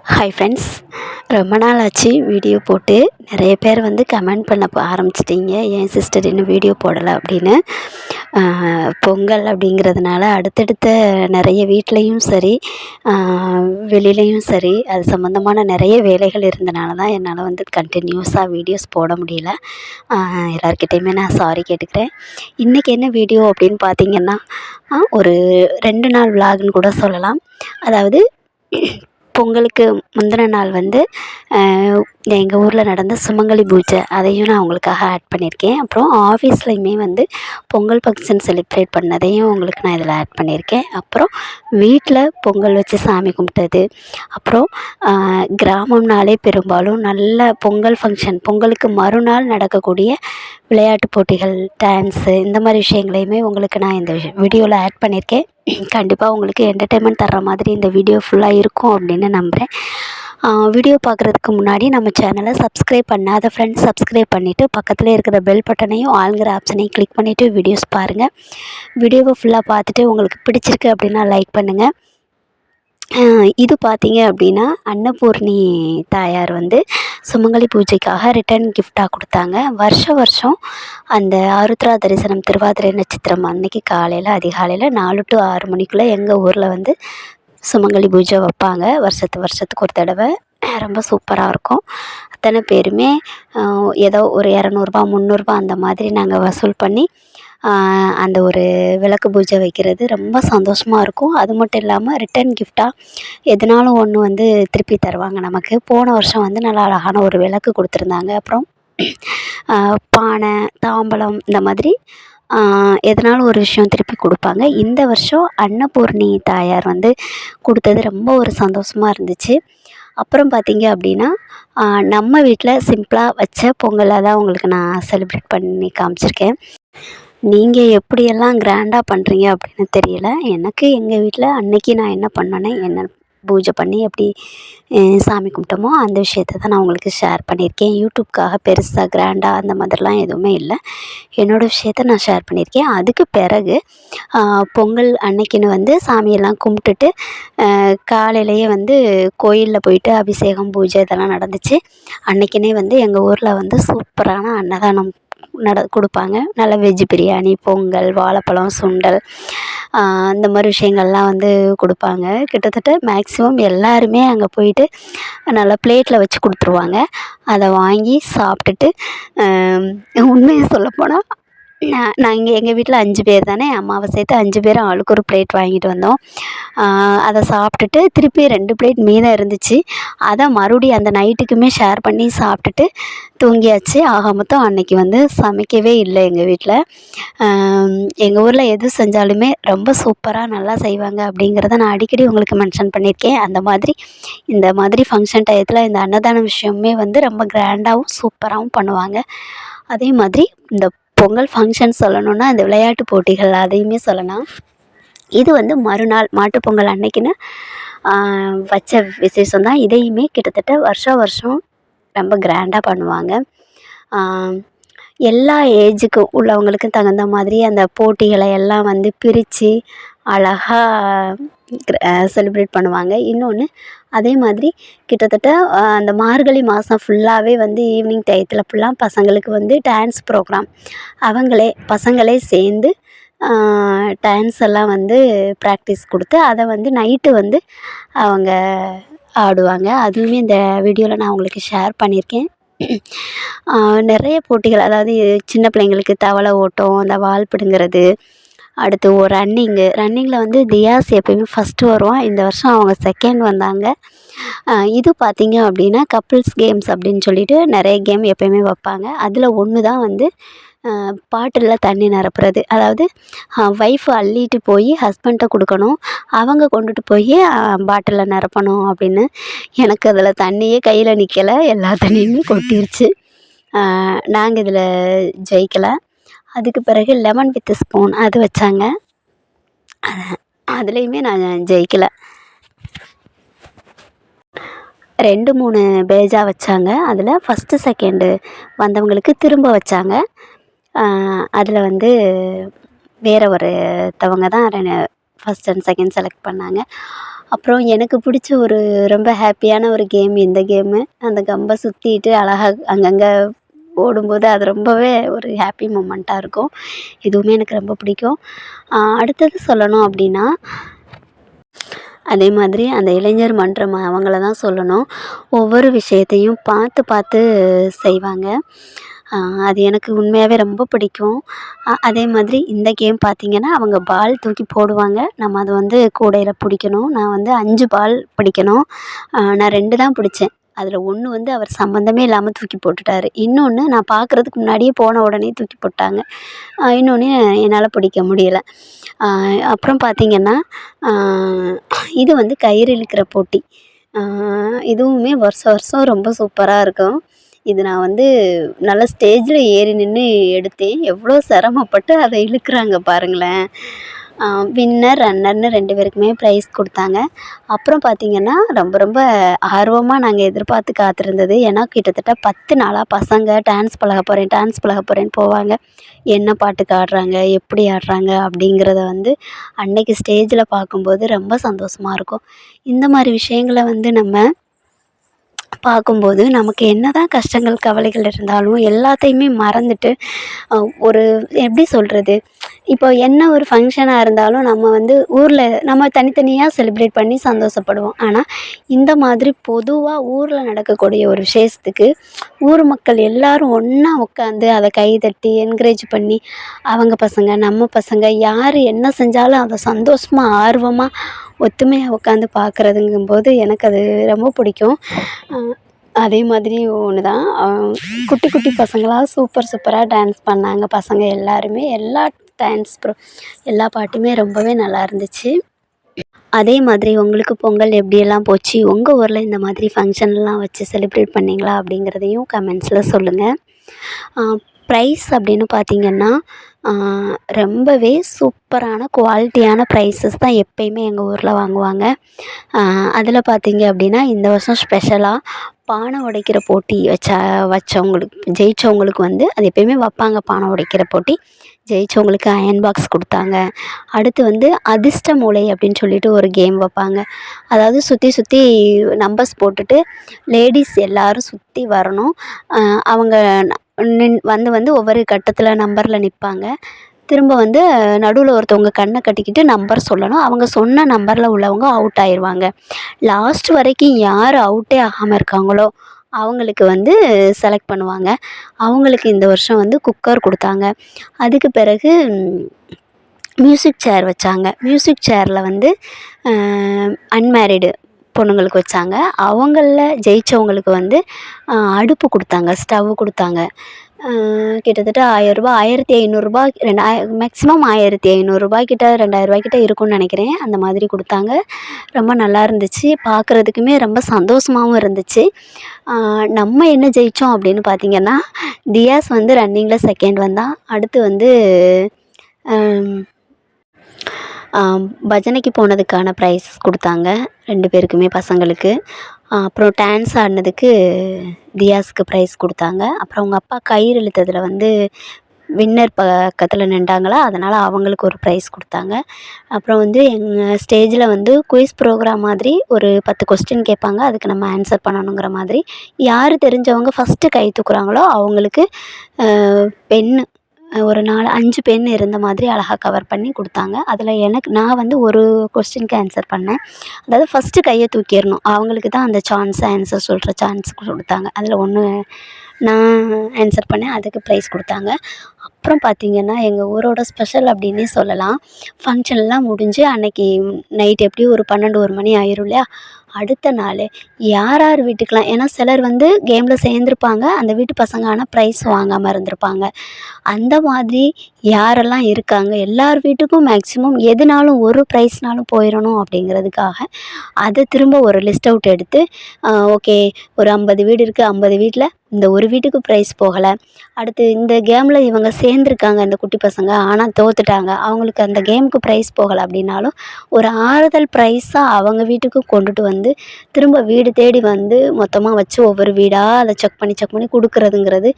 Hi friends, ரொம்ப நாள் ஆச்சு வீடியோ போட்டு. நிறைய பேர் வந்து கமெண்ட் பண்ண ஆரம்பிச்சிட்டிங்க, ஏன் சிஸ்டர் இன்னும் வீடியோ போடலை அப்படின்னு. பொங்கல் அப்படிங்கிறதுனால அடுத்தடுத்த நிறைய வீட்லேயும் சரி, வெளியிலையும் சரி, அது சம்மந்தமான நிறைய வேலைகள் இருந்தனால தான் என்னால் வந்து கண்டினியூஸாக வீடியோஸ் போட முடியல. எல்லாருக்கிட்டேயுமே நான் சாரி கேட்டுக்கிறேன். இன்றைக்கி என்ன வீடியோ அப்படின்னு பார்த்திங்கன்னா, ஒரு 2 நாள் விலாகுன்னு கூட சொல்லலாம். அதாவது பொங்கலுக்கு முந்தின நாள் வந்து எங்கள் ஊரில் நடந்த சுமங்கலி பூஜை, அதையும் நான் உங்களுக்காக ஆட் பண்ணியிருக்கேன். அப்புறம் ஆஃபீஸ்லையுமே வந்து பொங்கல் ஃபங்க்ஷன் செலிப்ரேட் பண்ணதையும் உங்களுக்கு நான் இதில் ஆட் பண்ணியிருக்கேன். அப்புறம் வீட்டில் பொங்கல் வச்சு சாமி கும்பிட்டது, அப்புறம் கிராமம்னாலே பெரும்பாலும் நல்ல பொங்கல் ஃபங்க்ஷன், பொங்கலுக்கு மறுநாள் நடக்கக்கூடிய விளையாட்டு போட்டிகள், டான்ஸு, இந்த மாதிரி விஷயங்களையுமே உங்களுக்கு நான் இந்த வீடியோவில் ஆட் பண்ணியிருக்கேன். கண்டிப்பாக உங்களுக்கு என்டர்டெயின்மெண்ட் தர்ற மாதிரி இந்த வீடியோ ஃபுல்லாக இருக்கும் அப்படின்னு நம்புகிறேன். வீடியோ பார்க்குறதுக்கு முன்னாடி நம்ம சேனலை சப்ஸ்கிரைப் பண்ணாத ஃப்ரெண்ட்ஸ் சப்ஸ்கிரைப் பண்ணிவிட்டு பக்கத்தில் இருக்கிற பெல் பட்டனையும் ஆளுங்கிற ஆப்ஷனையும் கிளிக் பண்ணிவிட்டு வீடியோஸ் பாருங்கள். வீடியோவை ஃபுல்லாக பார்த்துட்டு உங்களுக்கு பிடிச்சிருக்கு அப்படின்னா லைக் பண்ணுங்கள். இது பார்த்தீங்க அப்படின்னா, அன்னபூர்ணி தாயார் வந்து சுமங்கலி பூஜைக்காக ரிட்டர்ன் கிஃப்டாக கொடுத்தாங்க. வருஷம் அந்த ஆருத்ரா தரிசனம் திருவாதிரை நட்சத்திரம் அன்னைக்கு காலையில் அதிகாலையில் 4 to 6 மணிக்குள்ளே எங்கள் ஊரில் வந்து சுமங்கலி பூஜை வைப்பாங்க. வருஷத்துக்கு ஒரு தடவை. ரொம்ப சூப்பராக இருக்கும். அத்தனை பேருமே ஏதோ ஒரு ரூ. 200 300 அந்த மாதிரி நாங்கள் வசூல் பண்ணி அந்த ஒரு விளக்கு பூஜை வைக்கிறது ரொம்ப சந்தோஷமாக இருக்கும். அது மட்டும் இல்லாமல் ரிட்டன் கிஃப்டாக எதுனாலும் ஒன்று வந்து திருப்பி தருவாங்க நமக்கு. போன வருஷம் வந்து நல்லா அழகான ஒரு விளக்கு கொடுத்துருந்தாங்க. அப்புறம் பானை, தாம்பலம், இந்த மாதிரி எதனாலும் ஒரு விஷயம் திருப்பி கொடுப்பாங்க. இந்த வருஷம் அன்னபூர்ணி தாயார் வந்து கொடுத்தது ரொம்ப ஒரு சந்தோஷமாக இருந்துச்சு. அப்புறம் பார்த்திங்க அப்படின்னா, நம்ம வீட்டில் சிம்பிளாக வச்ச பொங்கலை தான் உங்களுக்கு நான் செலிப்ரேட் பண்ணி காமிச்சிருக்கேன். நீங்கள் எப்படியெல்லாம் கிராண்டாக பண்ணுறீங்க அப்படின்னு தெரியல. எனக்கு எங்கள் வீட்டில் அன்னைக்கு நான் என்ன பண்ணேன்னா, என்ன பூஜை பண்ணி எப்படி சாமி கும்பிட்டோமோ அந்த விஷயத்த தான் நான் உங்களுக்கு ஷேர் பண்ணியிருக்கேன். யூடியூப்காக பெருசாக கிராண்டாக அந்த மாதிரிலாம் எதுவுமே இல்லை. என்னோடய விஷயத்த நான் ஷேர் பண்ணியிருக்கேன். அதுக்கு பிறகு பொங்கல் அன்னைக்குன்னு வந்து சாமியெல்லாம் கும்பிட்டுட்டு காலையிலேயே வந்து கோயிலில் போயிட்டு அபிஷேகம், பூஜை இதெல்லாம் நடந்துச்சு. அன்னைக்குனே வந்து எங்கள் ஊரில் வந்து சூப்பரான அன்னதானம் கொடுப்பாங்க. நல்ல வெஜ் பிரியாணி, பொங்கல், வாழைப்பழம், சுண்டல், இந்த மாதிரி விஷயங்கள்லாம் வந்து கொடுப்பாங்க. கிட்டத்தட்ட மேக்ஸிமம் எல்லாருமே அங்கே போயிட்டு நல்லா பிளேட்டில் வச்சு கொடுத்துருவாங்க. அதை வாங்கி சாப்பிட்டுட்டு, உண்மையை சொல்லப்போனால் நான் இங்கே எங்கள் வீட்டில் 5 பேர் தானே, அம்மாவை சேர்த்து 5 பேரும் ஆளுக்கு ஒரு பிளேட் வாங்கிட்டு வந்தோம். அதை சாப்பிட்டுட்டு திருப்பி 2 பிளேட் மீதம் இருந்துச்சு. அதை மறுபடியும் அந்த நைட்டுக்குமே ஷேர் பண்ணி சாப்பிட்டுட்டு தூங்கியாச்சு. ஆக மொத்தம் அன்றைக்கி வந்து சமைக்கவே இல்லை எங்கள் வீட்டில். எங்கள் ஊரில் எது செஞ்சாலுமே ரொம்ப சூப்பராக நல்லா செய்வாங்க அப்படிங்கிறத நான் அடிக்கடி உங்களுக்கு மென்ஷன் பண்ணியிருக்கேன். அந்த மாதிரி இந்த மாதிரி ஃபங்க்ஷன் டயத்தில் இந்த அன்னதான விஷயமே வந்து ரொம்ப கிராண்டாகவும் சூப்பராகவும் பண்ணுவாங்க. அதே மாதிரி இந்த பொங்கல் ஃபங்க்ஷன் சொல்லணுன்னா இந்த விளையாட்டு போட்டிகள் அதையுமே சொல்லலாம். இது வந்து மறுநாள் மாட்டுப்பொங்கல் அன்னைக்குன்னு வச்ச விசேஷம் தான். இதையுமே கிட்டத்தட்ட வருஷம் ரொம்ப கிராண்டாக பண்ணுவாங்க. எல்லா ஏஜுக்கும் உள்ளவங்களுக்கும் தகுந்த மாதிரி அந்த போட்டிகளை எல்லாம் வந்து பிரித்து அழகாக செலிப்ரேட் பண்ணுவாங்க. இன்னொன்று, அதே மாதிரி கிட்டத்தட்ட அந்த மார்கழி மாதம் ஃபுல்லாகவே வந்து ஈவினிங் டயத்தில் ஃபுல்லாக பசங்களுக்கு வந்து டான்ஸ் ப்ரோக்ராம் பசங்களே சேர்ந்து டான்ஸ் எல்லாம் வந்து ப்ராக்டிஸ் கொடுத்து அதை வந்து நைட்டு வந்து அவங்க ஆடுவாங்க. அதுவுமே இந்த வீடியோவில் நான் உங்களுக்கு ஷேர் பண்ணியிருக்கேன். நிறைய போட்டிகள், அதாவது சின்ன பிள்ளைங்களுக்கு தவளை ஓட்டம், அந்த வால் பிடுங்கிறது, அடுத்து ஒரு ரன்னிங்கில் வந்து தியாஸ் எப்போயுமே ஃபஸ்ட்டு வருவான். இந்த வருஷம் அவங்க செகண்ட் வந்தாங்க. இது பார்த்திங்க அப்படின்னா கப்புள்ஸ் கேம்ஸ் அப்படின்னு சொல்லிட்டு நிறைய கேம் எப்போயுமே வைப்பாங்க. அதில் ஒன்று தான் வந்து பாட்டிலில் தண்ணி நிரப்புறது. அதாவது ஒய்ஃப் அள்ளிட்டு போய் ஹஸ்பண்ட்டை கொடுக்கணும், அவங்க கொண்டுட்டு போய் பாட்டிலில் நிரப்பணும் அப்படின்னு. எனக்கு அதில் தண்ணியே கையில் நிற்கலை, எல்லா தண்ணியுமே கொட்டிருச்சு. நாங்கள் இதில் ஜெயிக்கலை. அதுக்கு பிறகு லெமன் வித் ஸ்பூன் அது வச்சாங்க. அதுலேயுமே நான் ஜெயிக்கலை. 2 3 பேஜாக வச்சாங்க. அதில் ஃபஸ்ட்டு செகண்டு வந்தவங்களுக்கு திரும்ப வச்சாங்க. அதில் வந்து வேறு ஒருத்தவங்க தான் ஃபஸ்ட் அண்ட் செகண்ட் செலக்ட் பண்ணாங்க. அப்புறம் எனக்கு பிடிச்ச ஒரு ரொம்ப ஹாப்பியான ஒரு கேம் இந்த கேமு. அந்த கம்பை சுற்றிட்டு அழகா அங்கங்கே ஓடும்போது அது ரொம்பவே ஒரு ஹாப்பி மூமெண்ட்டாக இருக்கும். இதுவுமே எனக்கு ரொம்ப பிடிக்கும். அடுத்தது சொல்லணும் அப்படின்னா, அதே மாதிரி அந்த இளைஞர் மன்றம் அவங்கள தான் சொல்லணும். ஒவ்வொரு விஷயத்தையும் பார்த்து பார்த்து செய்வாங்க. அது எனக்கு உண்மையாகவே ரொம்ப பிடிக்கும். அதே மாதிரி இந்த கேம் பார்த்திங்கன்னா, அவங்க பால் தூக்கி போடுவாங்க. நம்ம அதை வந்து கூடையில் பிடிக்கணும். நான் வந்து 5 பால் பிடிக்கணும். நான் 2 தான் பிடிச்சேன். அதில் 1 வந்து அவர் சம்மந்தமே இல்லாமல் தூக்கி போட்டுட்டாரு. இன்னொன்று நான் பார்க்குறதுக்கு முன்னாடியே போன உடனே தூக்கி போட்டாங்க. இன்னொன்று என்னால் பிடிக்க முடியல. அப்புறம் பார்த்திங்கன்னா, இது வந்து கயிறு இழுக்கிற போட்டி. இதுவுமே வருஷம் வருஷம் ரொம்ப சூப்பராக இருக்கும். இது நான் வந்து நல்லா ஸ்டேஜில் ஏறி நின்று எடுத்தேன். எவ்வளோ சிரமப்பட்டு அதை இழுக்குறாங்க பாருங்களேன். வின்னர், ரன்னர்னு 2 பேருக்குமே ப்ரைஸ் கொடுத்தாங்க. அப்புறம் பார்த்திங்கன்னா, ரொம்ப ரொம்ப ஆர்வமாக நாங்கள் எதிர்பார்த்து காத்திருந்தது. ஏன்னா கிட்டத்தட்ட 10 நாளாக பசங்க டான்ஸ் பழக போகிறேன்னு போவாங்க. என்ன பாட்டுக்கு ஆடுறாங்க, எப்படி ஆடுறாங்க அப்படிங்கிறத வந்து அன்னைக்கு ஸ்டேஜில் பார்க்கும்போது ரொம்ப சந்தோஷமாக இருக்கும். இந்த மாதிரி விஷயங்கள வந்து நம்ம பார்க்கும்போது நமக்கு என்னதான் கஷ்டங்கள், கவலைகள் இருந்தாலும் எல்லாத்தையுமே மறந்துட்டு ஒரு எப்படி சொல்கிறது, இப்போ என்ன ஒரு ஃபங்க்ஷனாக இருந்தாலும் நம்ம வந்து ஊரில் நம்ம தனித்தனியாக செலிப்ரேட் பண்ணி சந்தோஷப்படுவோம். ஆனால் இந்த மாதிரி பொதுவாக ஊரில் நடக்கக்கூடிய ஒரு விசேஷத்துக்கு ஊர் மக்கள் எல்லோரும் ஒன்றா உட்காந்து அதை கைதட்டி என்கரேஜ் பண்ணி அவங்க பசங்க, நம்ம பசங்க யார் என்ன செஞ்சாலும் அதை சந்தோஷமாக, ஆர்வமாக, ஒத்துமையாக உட்காந்து பார்க்குறதுங்கும்போது எனக்கு அது ரொம்ப பிடிக்கும். அதே மாதிரி ஒன்று தான். குட்டி குட்டி பசங்களாக சூப்பராக டான்ஸ் பண்ணாங்க பசங்க எல்லாருமே. எல்லா பாட்டுமே ரொம்பவே நல்லா இருந்துச்சு. அதே மாதிரி உங்களுக்கு பொங்கல் எப்படியெல்லாம் போச்சு? உங்கள் ஊரில் இந்த மாதிரி ஃபங்க்ஷன்லாம் வச்சு செலிப்ரேட் பண்ணிங்களா? அப்படிங்கிறதையும் கமெண்ட்ஸில் சொல்லுங்கள். ப்ரைஸ் அப்படின்னு பார்த்திங்கன்னா, ரொம்பவே சூப்பரான குவாலிட்டியான ப்ரைஸஸ் தான் எப்பயுமே எங்கள் ஊரில் வாங்குவாங்க. அதில் பார்த்திங்க அப்படின்னா, இந்த வருஷம் ஸ்பெஷலாக பானை உடைக்கிற போட்டி வச்சவங்களுக்கு ஜெயித்தவங்களுக்கு வந்து அது எப்பயுமே வைப்பாங்க. பானை உடைக்கிற போட்டி ஜெயித்தவங்களுக்கு அயர்ன் பாக்ஸ் கொடுத்தாங்க. அடுத்து வந்து அதிர்ஷ்ட மூலை அப்படின்னு சொல்லிட்டு ஒரு கேம் வைப்பாங்க. அதாவது சுற்றி நம்பர்ஸ் போட்டுட்டு லேடீஸ் எல்லோரும் சுற்றி வரணும். அவங்க வந்து ஒவ்வொரு கட்டத்தில் நம்பரில் நிற்பாங்க. திரும்ப வந்து நடுவில் ஒருத்தவங்க கண்ணை கட்டிக்கிட்டு நம்பர் சொல்லணும். அவங்க சொன்ன நம்பரில் உள்ளவங்க அவுட் ஆயிடுவாங்க. லாஸ்ட் வரைக்கும் யார் அவுட்டே ஆகாமல் இருக்காங்களோ அவங்களுக்கு வந்து செலக்ட் பண்ணுவாங்க. அவங்களுக்கு இந்த வருஷம் வந்து குக்கர் கொடுத்தாங்க. அதுக்கு பிறகு மியூசிக் சேர் வச்சாங்க. மியூசிக் சேரில் வந்து அன்மேரிடு பொண்ணுங்களுக்கு வச்சாங்க. அவங்களில் ஜெயித்தவங்களுக்கு வந்து அடுப்பு கொடுத்தாங்க, ஸ்டவ் கொடுத்தாங்க. கிட்டத்தட்ட ரூ. 1000, 1500 மேக்ஸிமம் ரூ. 1500 கிட்ட, ரூ. 2000 கிட்ட இருக்கும்னு நினைக்கிறேன். அந்த மாதிரி கொடுத்தாங்க. ரொம்ப நல்லா இருந்துச்சு. பார்க்குறதுக்குமே ரொம்ப சந்தோஷமாகவும் இருந்துச்சு. நம்ம என்ன ஜெயித்தோம் அப்படின்னு பார்த்திங்கன்னா, தியாஸ் வந்து ரன்னிங்கில் செகண்ட் வந்தான். அடுத்து வந்து பஜனைக்கு போனதுக்கான ப்ரைஸஸ் கொடுத்தாங்க 2 பேருக்குமே பசங்களுக்கு. அப்புறம் டான்ஸ் ஆடினதுக்கு தியாஸுக்கு ப்ரைஸ் கொடுத்தாங்க. அப்புறம் அவங்க அப்பா கயிறு இழுத்ததில் வந்து வின்னர் பக்கத்தில் நின்றாங்களா, அதனால் அவங்களுக்கு ஒரு ப்ரைஸ் கொடுத்தாங்க. அப்புறம் வந்து எங்கள் ஸ்டேஜில் வந்து குயிஸ் ப்ரோக்ராம் மாதிரி ஒரு 10 கொஸ்டின் கேட்பாங்க. அதுக்கு நம்ம ஆன்சர் பண்ணணுங்கிற மாதிரி யார் தெரிஞ்சவங்க ஃபஸ்ட்டு கை தூக்குறாங்களோ அவங்களுக்கு பென்னு ஒரு 5 பென் இருந்த மாதிரி அழகாக கவர் பண்ணி கொடுத்தாங்க. அதில் நான் வந்து ஒரு கொஸ்டினுக்கு ஆன்சர் பண்ணேன். அதாவது ஃபஸ்ட்டு கையை தூக்கிடணும், அவங்களுக்கு தான் அந்த ஆன்சர் சொல்கிற சான்ஸ் கொடுத்தாங்க. அதில் ஒன்று நான் ஆன்சர் பண்ணேன். அதுக்கு ப்ரைஸ் கொடுத்தாங்க. அப்புறம் பார்த்திங்கன்னா, எங்கள் ஊரோட ஸ்பெஷல் அப்படின்னே சொல்லலாம். ஃபங்க்ஷன்லாம் முடிஞ்சு அன்றைக்கி நைட் எப்படியும் ஒரு 12, 1 மணி ஆயிரும் இல்லையா? அடுத்த நாள் யார் வீட்டுக்கெலாம், ஏன்னா சிலர் வந்து கேமில் சேர்ந்துருப்பாங்க, அந்த வீட்டு பசங்க ஆனால் ப்ரைஸ் வாங்காமல் இருந்திருப்பாங்க. அந்த மாதிரி யாரெல்லாம் இருக்காங்க எல்லார் வீட்டுக்கும் மேக்ஸிமம் எதுனாலும் ஒரு ப்ரைஸ்னாலும் போயிடணும் அப்படிங்கிறதுக்காக அதை திரும்ப ஒரு லிஸ்ட் அவுட் எடுத்து ஓகே ஒரு 50 வீடு இருக்குது, 50 வீட்டில் இந்த ஒரு வீட்டுக்கு ப்ரைஸ் போகலை. அடுத்து இந்த கேமில் இவங்க சேர்ந்துருக்காங்க இந்த குட்டி பசங்க, ஆனால் தோத்துட்டாங்க, அவங்களுக்கு அந்த கேமுக்கு ப்ரைஸ் போகலை அப்படின்னாலும் ஒரு ஆறுதல் ப்ரைஸாக அவங்க வீட்டுக்கு கொண்டுட்டு வந்து திரும்ப வீடு தேடி வந்து மொத்தமாக வச்சு ஒவ்வொரு வீடாக அதை செக் பண்ணி கொடுக்குறதுங்கிறது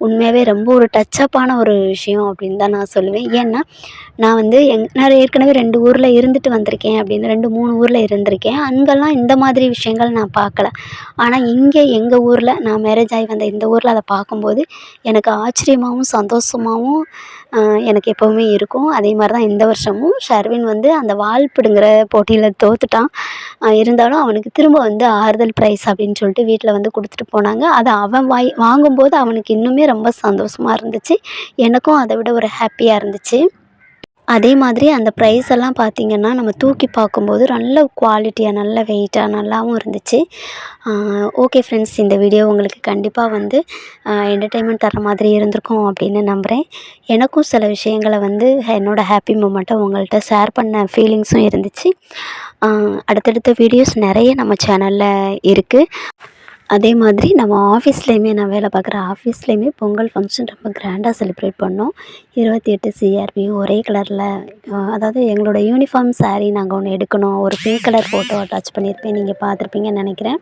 உண்மையாகவே ரொம்ப ஒரு டச்சப்பான ஒரு விஷயம் அப்படின்னு தான் நான் சொல்லுவேன். ஏன்னா நான் வந்து நான் ஏற்கனவே 2 ஊரில் இருந்துட்டு வந்திருக்கேன் அப்படின்னு 2, 3 ஊரில் இருந்திருக்கேன். அங்கெல்லாம் இந்த மாதிரி விஷயங்கள் நான் பார்க்கல. ஆனால் இங்கே எங்கள் ஊரில் நான் மேரேஜ் ஆகி வந்த இந்த ஊரில் அதை பார்க்கும்போது எனக்கு ஆச்சரியமாகவும் சந்தோஷமாகவும் எனக்கு எப்போவுமே இருக்கும். அதே மாதிரி தான் இந்த வருஷமும் ஷர்வின் வந்து அந்த வால் பிடுங்குற போட்டியில் தோத்துட்டான். இருந்தாலும் அவனுக்கு திரும்ப வந்து ஆறுதல் ப்ரைஸ் அப்படின்னு சொல்லிட்டு வீட்டில் வந்து கொடுத்துட்டு போனாங்க. அதை அவன் வாங்கும்போது அவனுக்கு இன்னுமே ரொம்ப சந்தோஷமாக இருந்துச்சு. எனக்கும் அதை விட ஒரு ஹாப்பியாக இருந்துச்சு. அதே மாதிரி அந்த ப்ரைஸ் எல்லாம் பார்த்திங்கன்னா நம்ம தூக்கி பார்க்கும்போது நல்ல குவாலிட்டியாக நல்ல வெயிட்டாக நல்லாவும் இருந்துச்சு. ஓகே ஃப்ரெண்ட்ஸ், இந்த வீடியோ உங்களுக்கு கண்டிப்பாக வந்து என்டர்டெயின்மெண்ட் தர மாதிரி இருந்திருக்கும் அப்படின்னு நம்புகிறேன். எனக்கும் சில விஷயங்களை வந்து என்னோடய ஹாப்பி மூமெண்ட்டை உங்கள்கிட்ட ஷேர் பண்ண ஃபீலிங்ஸும் இருந்துச்சு. அடுத்தடுத்த வீடியோஸ் நிறைய நம்ம சேனலில் இருக்குது. அதே மாதிரி நம்ம ஆஃபீஸ்லேயுமே நான் வேலை பார்க்குற ஆஃபீஸ்லேயுமே பொங்கல் ஃபங்க்ஷன் ரொம்ப கிராண்டாக செலிப்ரேட் பண்ணோம். 28 சிஆர்பியும் ஒரே கலரில், அதாவது எங்களோட யூனிஃபார்ம் சாரீ நாங்கள் ஒன்று எடுக்கணும். ஒரு பிங்க் கலர் ஃபோட்டோ அட்டாச் பண்ணியிருப்பேன், நீங்கள் பார்த்துருப்பீங்கன்னு நினைக்கிறேன்.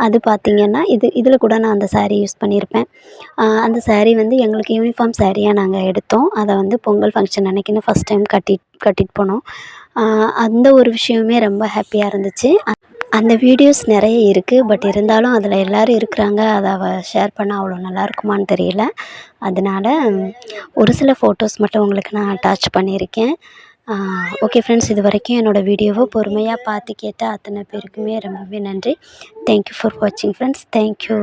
அது பார்த்திங்கன்னா இதில் கூட நான் அந்த சாரீ யூஸ் பண்ணியிருப்பேன். அந்த சாரீ வந்து எங்களுக்கு யூனிஃபார்ம் சாரியாக நாங்கள் எடுத்தோம். அதை வந்து பொங்கல் ஃபங்க்ஷன் அன்னைக்குன்னு ஃபஸ்ட் டைம் கட்டிட்டு போனோம். அந்த ஒரு விஷயமே ரொம்ப ஹாப்பியாக இருந்துச்சு. அந்த வீடியோஸ் நிறைய இருக்குது. பட் இருந்தாலும் அதில் எல்லோரும் இருக்கிறாங்க, அதை ஷேர் பண்ணால் அவ்வளோ நல்லா இருக்குமான்னு தெரியல. அதனால் ஒரு சில ஃபோட்டோஸ் மட்டும் உங்களுக்கு நான் அட்டாச் பண்ணியிருக்கேன். ஓகே ஃப்ரெண்ட்ஸ், இது வரைக்கும் என்னோடய வீடியோவை பொறுமையாக பார்த்து கேட்ட அத்தனை பேருக்குமே ரொம்பவே நன்றி. தேங்க்யூ ஃபார் வாட்சிங் ஃப்ரெண்ட்ஸ். தேங்க்யூ.